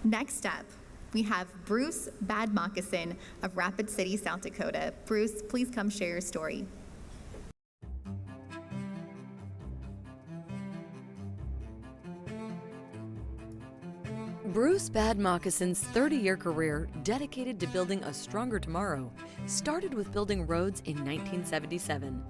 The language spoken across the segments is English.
Next up, we have Bruce Bad Moccasin of Rapid City, South Dakota. Bruce, please come share your story. Bruce Bad Moccasin's 30-year career dedicated to building a stronger tomorrow started with building roads in 1977.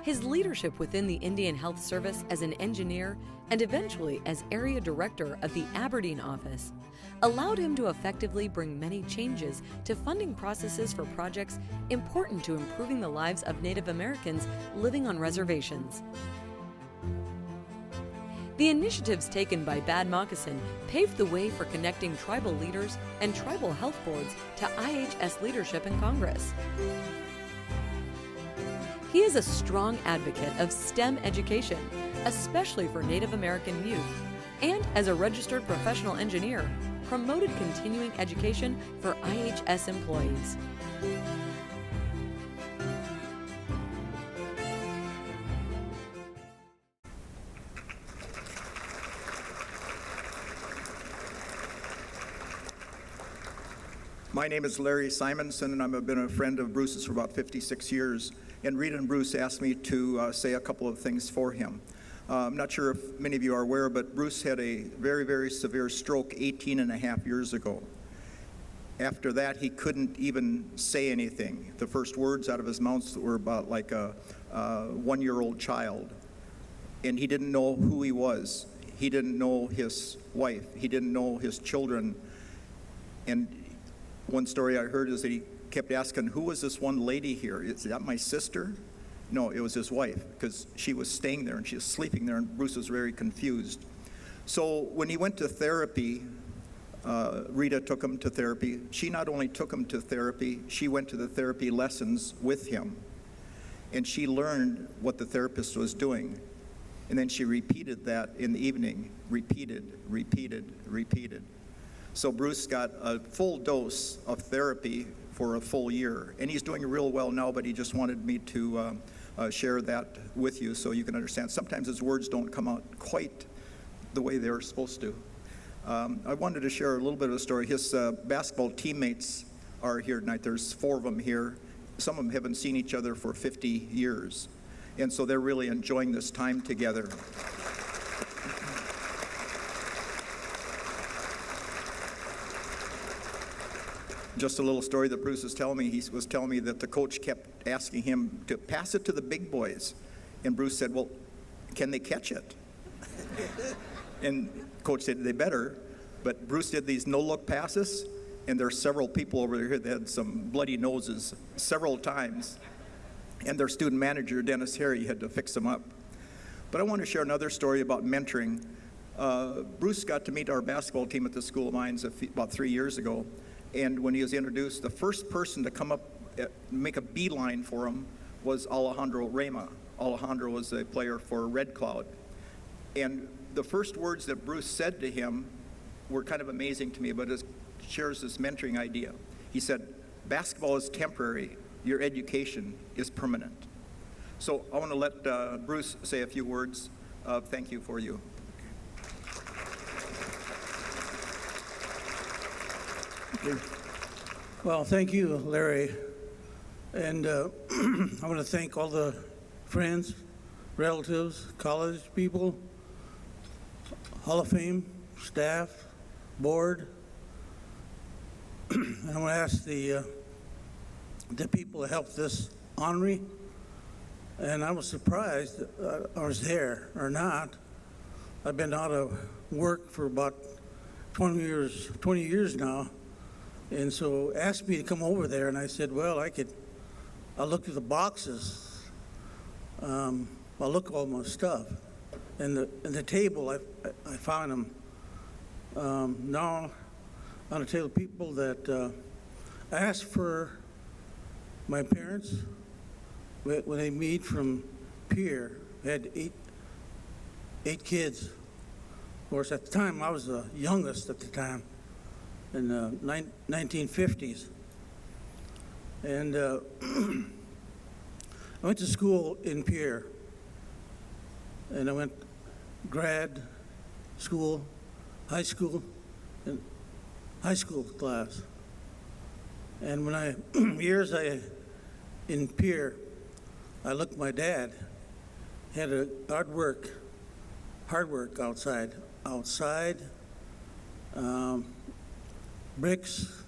His leadership within the Indian Health Service as an engineer and eventually as area director of the Aberdeen office allowed him to effectively bring many changes to funding processes for projects important to improving the lives of Native Americans living on reservations. The initiatives taken by Bad Moccasin paved the way for connecting tribal leaders and tribal health boards to IHS leadership in Congress. He is a strong advocate of STEM education, especially for Native American youth, and as a registered professional engineer, promoted continuing education for IHS employees. My name is Larry Simonson, and I've been a friend of Bruce's for about 56 years. And Rita and Bruce asked me to say a couple of things for him. I'm not sure if many of you are aware, but Bruce had a very, very severe stroke 18 and a half years ago. After that, he couldn't even say anything. The first words out of his mouth were about like a one-year-old child. And he didn't know who he was. He didn't know his wife. He didn't know his children. And one story I heard is that he kept asking, who was this one lady here? Is that my sister? No, it was his wife, because she was staying there and she was sleeping there, and Bruce was very confused. So when he went to therapy, Rita took him to therapy. She not only took him to therapy, she went to the therapy lessons with him. And she learned what the therapist was doing. And then she repeated that in the evening, repeated. So Bruce got a full dose of therapy for a full year, and he's doing real well now, but he just wanted me to share that with you so you can understand. Sometimes his words don't come out quite the way they're supposed to. I wanted to share a little bit of a story. His basketball teammates are here tonight. There's 4 of them here. Some of them haven't seen each other for 50 years, and so they're really enjoying this time together. Just a little story that Bruce was telling me. He was telling me that the coach kept asking him to pass it to the big boys. And Bruce said, well, can they catch it? And coach said, they better. But Bruce did these no-look passes, and there are several people over here that had some bloody noses several times. And their student manager, Dennis Harry, had to fix them up. But I want to share another story about mentoring. Bruce got to meet our basketball team at the School of Mines about 3 years ago. And when he was introduced, the first person to come up, make a beeline for him, was Alejandro Rema. Alejandro was a player for Red Cloud. And the first words that Bruce said to him were kind of amazing to me, but it shares this mentoring idea. He said, basketball is temporary, your education is permanent. So I want to let Bruce say a few words of thank you for you. Well, thank you, Larry. And I want to thank all the friends, relatives, college people, Hall of Fame, staff, board. And I want to ask the people that helped this honoree. And I was surprised I was there or not. I've been out of work for about 20 years now. And so asked me to come over there, and I said, well, I'll look through the boxes. I'll look at all my stuff. And the table, I found them. Now, on the table, people that I asked for my parents when they meet from Pierre. They had eight kids. Of course, at the time, I was the youngest at the time. In the 1950s. And I went to school in Pierre. And I went grad school high school and high school class. And when in Pierre, I looked at my dad, had a hard work outside, bricks,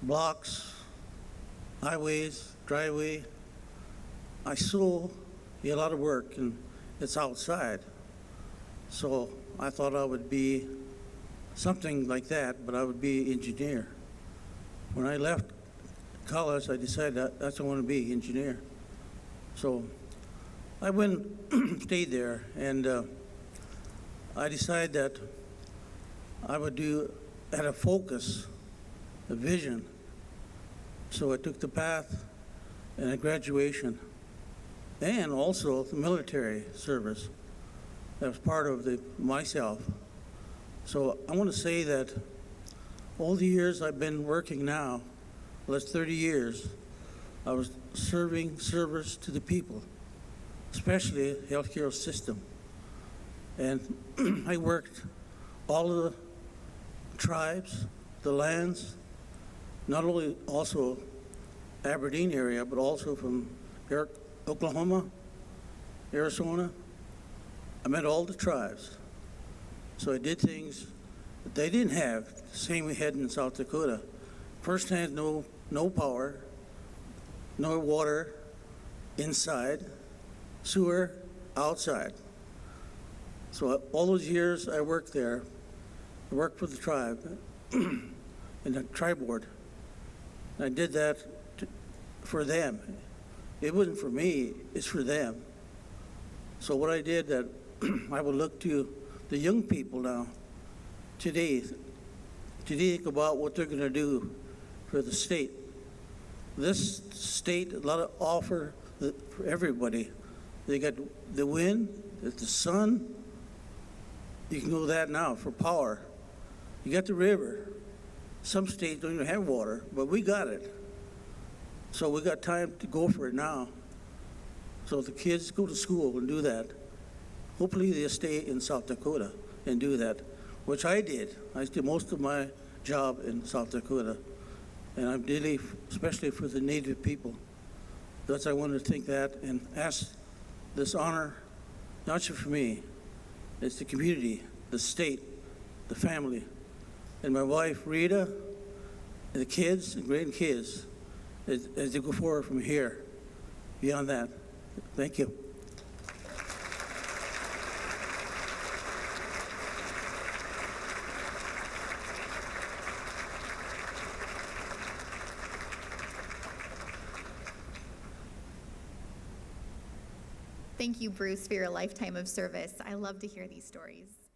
blocks, highways, driveway. I saw he had a lot of work, and it's outside. So I thought I would be something like that, but I would be an engineer. When I left college, I decided that's what I want to be, engineer. So I went, stayed there, and I decided that I would had a focus, a vision. So I took the path and a graduation, and also the military service. That was part of myself. So I want to say that all the years I've been working now, the last 30 years, I was serving service to the people, especially the healthcare system. And I worked all of the tribes, the lands, not only also Aberdeen area, but also from Oklahoma, Arizona. I met all the tribes. So I did things that they didn't have, the same we had in South Dakota. First hand, no power, no water inside, sewer outside. So all those years I worked there, I worked for the tribe in the tribe board. And I did that for them. It wasn't for me, it's for them. So what I did that I would look to the young people now today to think about what they're going to do for the state. This state, a lot of offer for everybody. They got the wind, the sun. You can go that now for power. You got the river. Some states don't even have water, but we got it. So we got time to go for it now. So the kids go to school and do that. Hopefully they'll stay in South Dakota and do that, which I did. I did most of my job in South Dakota. And I'm really, especially for the Native people. That's I wanted to think that and ask this honor, not just for me, it's the community, the state, the family, and my wife, Rita, and the kids and grandkids as they go forward from here, beyond that. Thank you. Thank you, Bruce, for your lifetime of service. I love to hear these stories.